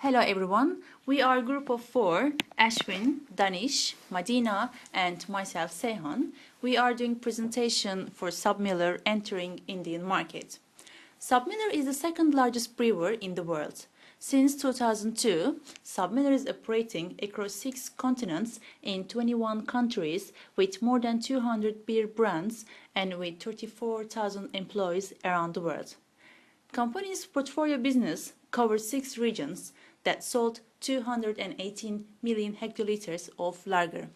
Hello everyone, we are a group of four, Ashwin, Danish, Madina and myself Seyhan. We are doing presentation for Sabmiller entering Indian market. Sabmiller is the second largest brewer in the world. Since 2002, Sabmiller is operating across 6 continents in 21 countries with more than 200 beer brands and with 34,000 employees around the world. Company's portfolio business covers 6 regions that sold 218 million hectoliters of lager.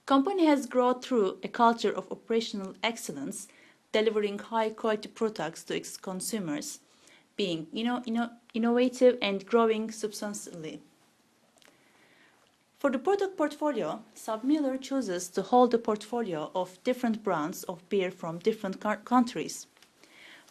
Company has grown through a culture of operational excellence, delivering high-quality products to its consumers, being innovative and growing substantially. For the product portfolio, Sabmiller chooses to hold a portfolio of different brands of beer from different countries.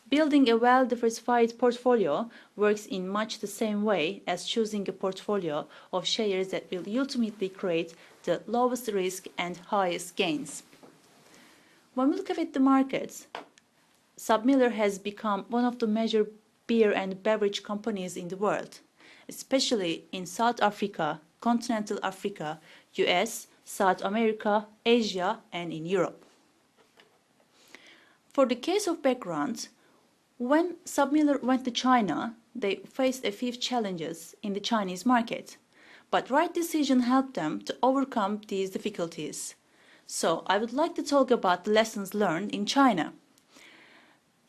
Building a well-diversified portfolio works in much the same way as choosing a portfolio of shares that will ultimately create the lowest risk and highest gains. When we look at the markets, Sabmiller has become one of the major beer and beverage companies in the world, especially in South Africa, continental Africa, US, South America, Asia, and in Europe. For the case of background, when Sabmiller went to China, they faced a few challenges in the Chinese market, but right decision helped them to overcome these difficulties. So I would like to talk about the lessons learned in China.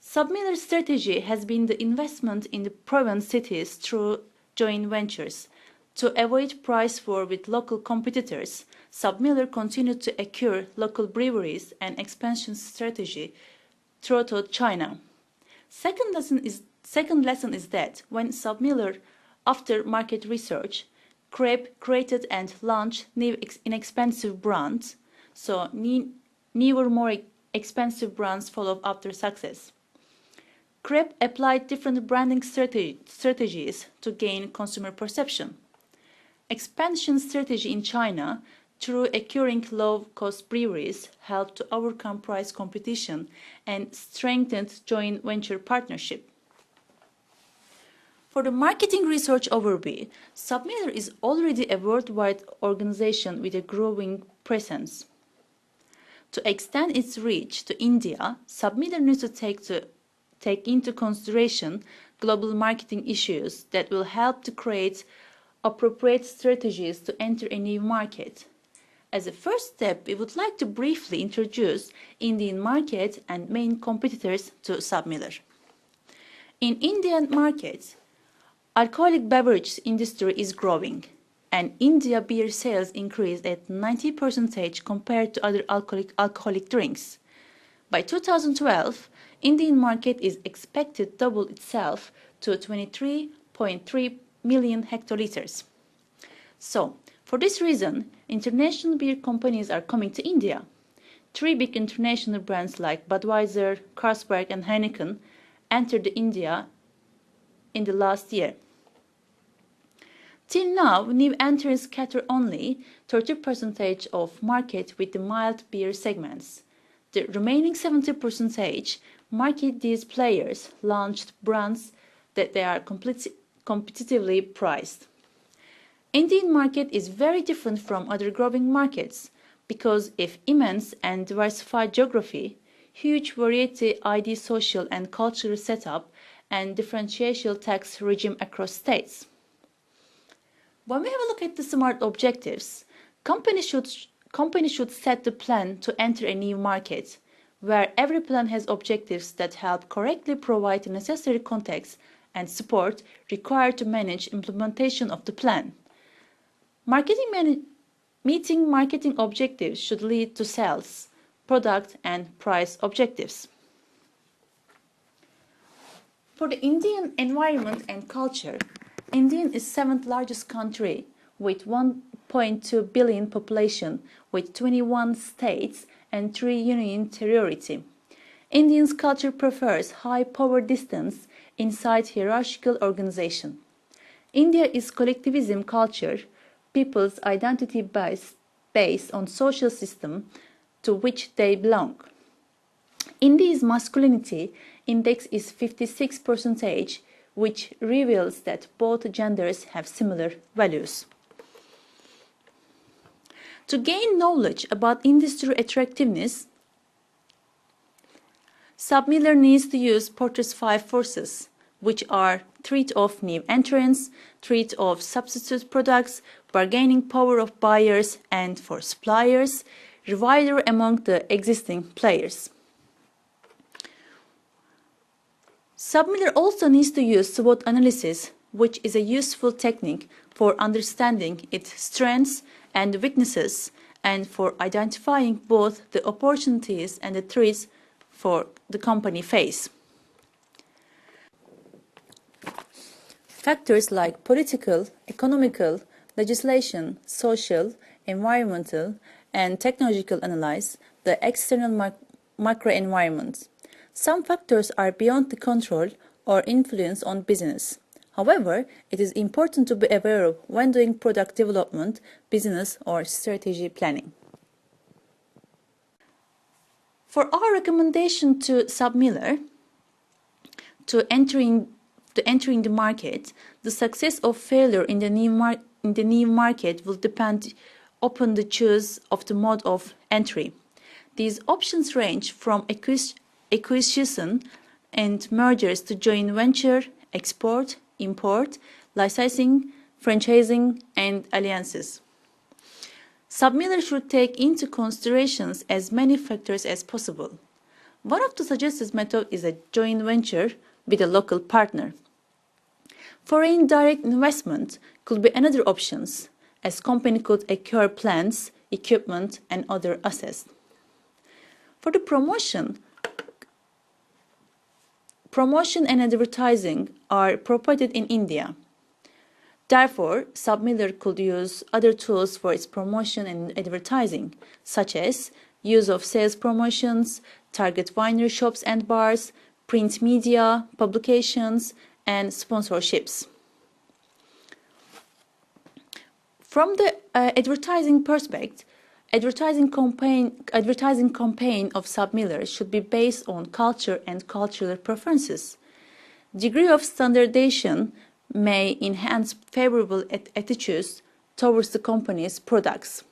Sabmiller's strategy has been the investment in the province cities through joint ventures. To avoid price war with local competitors, Sabmiller continued to acquire local breweries and expansion strategy throughout China. Second lesson is that when Sabmiller, after market research, created and launched new inexpensive brands, so newer, more expensive brands followed after success. Kreb applied different branding strategies to gain consumer perception. Expansion strategy in China through acquiring low-cost breweries helped to overcome price competition and strengthened joint venture partnership. For the marketing research overview, Sabmiller is already a worldwide organization with a growing presence. To extend its reach to India, Sabmiller needs to take into consideration global marketing issues that will help to create appropriate strategies to enter a new market. As a first step, we would like to briefly introduce Indian market and main competitors to Sabmiller. In Indian market, alcoholic beverage industry is growing, and India beer sales increased at 90% compared to other alcoholic drinks. By 2012, Indian market is expected to double itself to 23.3 million hectoliters. So, for this reason, international beer companies are coming to India. 3 big international brands like Budweiser, Carlsberg and Heineken entered India in the last year. Till now, new entrants cater only 30% of market with the mild beer segments. The remaining 70% market these players launched brands that they are competitively priced. Indian market is very different from other growing markets because of immense and diversified geography, huge variety ID social and cultural setup, and differential tax regime across states. When we have a look at the SMART objectives, companies should set the plan to enter a new market, where every plan has objectives that help correctly provide the necessary context and support required to manage implementation of the plan. Meeting marketing objectives should lead to sales, product and price objectives. For the Indian environment and culture, India is 7th largest country with 1.2 billion population with 21 states and 3 union territory. Indians' culture prefers high power distance inside hierarchical organization. India is collectivism culture, people's identity based on social system to which they belong. India's masculinity index is 56%, which reveals that both genders have similar values. To gain knowledge about industry attractiveness, Sabmiller needs to use Porter's 5 forces, which are threat of new entrants, threat of substitute products, bargaining power of buyers and for suppliers, rivalry among the existing players. Sabmiller also needs to use SWOT analysis, which is a useful technique for understanding its strengths and weaknesses and for identifying both the opportunities and the threats for the company face. Factors like political, economical, legislation, social, environmental, and technological analyze the external microenvironment. Some factors are beyond the control or influence on business. However, it is important to be aware of when doing product development, business, or strategy planning. For our recommendation to Sabmiller to entering the market, the success or failure in the new market will depend upon the choice of the mode of entry. These options range from acquisition and mergers to joint venture, export, import, licensing, franchising, and alliances. Sabmiller should take into considerations as many factors as possible. One of the suggested methods is a joint venture with a local partner. Foreign direct investment could be another option, as company could acquire plants, equipment, and other assets. For the promotion and advertising are provided in India. Therefore, Sabmiller could use other tools for its promotion and advertising, such as use of sales promotions, target winery shops and bars, print media, publications, and sponsorships. From the advertising perspective, advertising campaign of Sabmiller should be based on culture and cultural preferences. Degree of standardization may enhance favorable attitudes towards the company's products.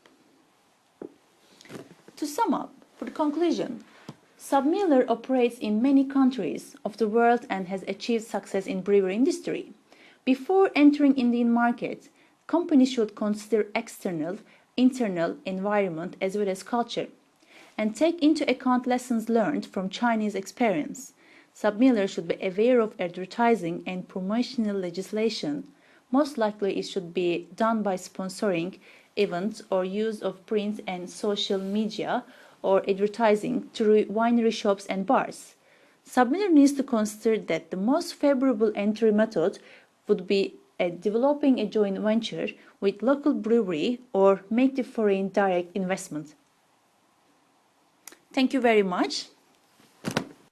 To sum up, for the conclusion, Sabmiller operates in many countries of the world and has achieved success in brewery industry. Before entering Indian market, companies should consider external, internal environment as well as culture, and take into account lessons learned from Chinese experience. Sabmiller should be aware of advertising and promotional legislation. Most likely it should be done by sponsoring events or use of print and social media or advertising through winery shops and bars. Sabmiller needs to consider that the most favorable entry method would be developing a joint venture with local brewery or make the foreign direct investment. Thank you very much.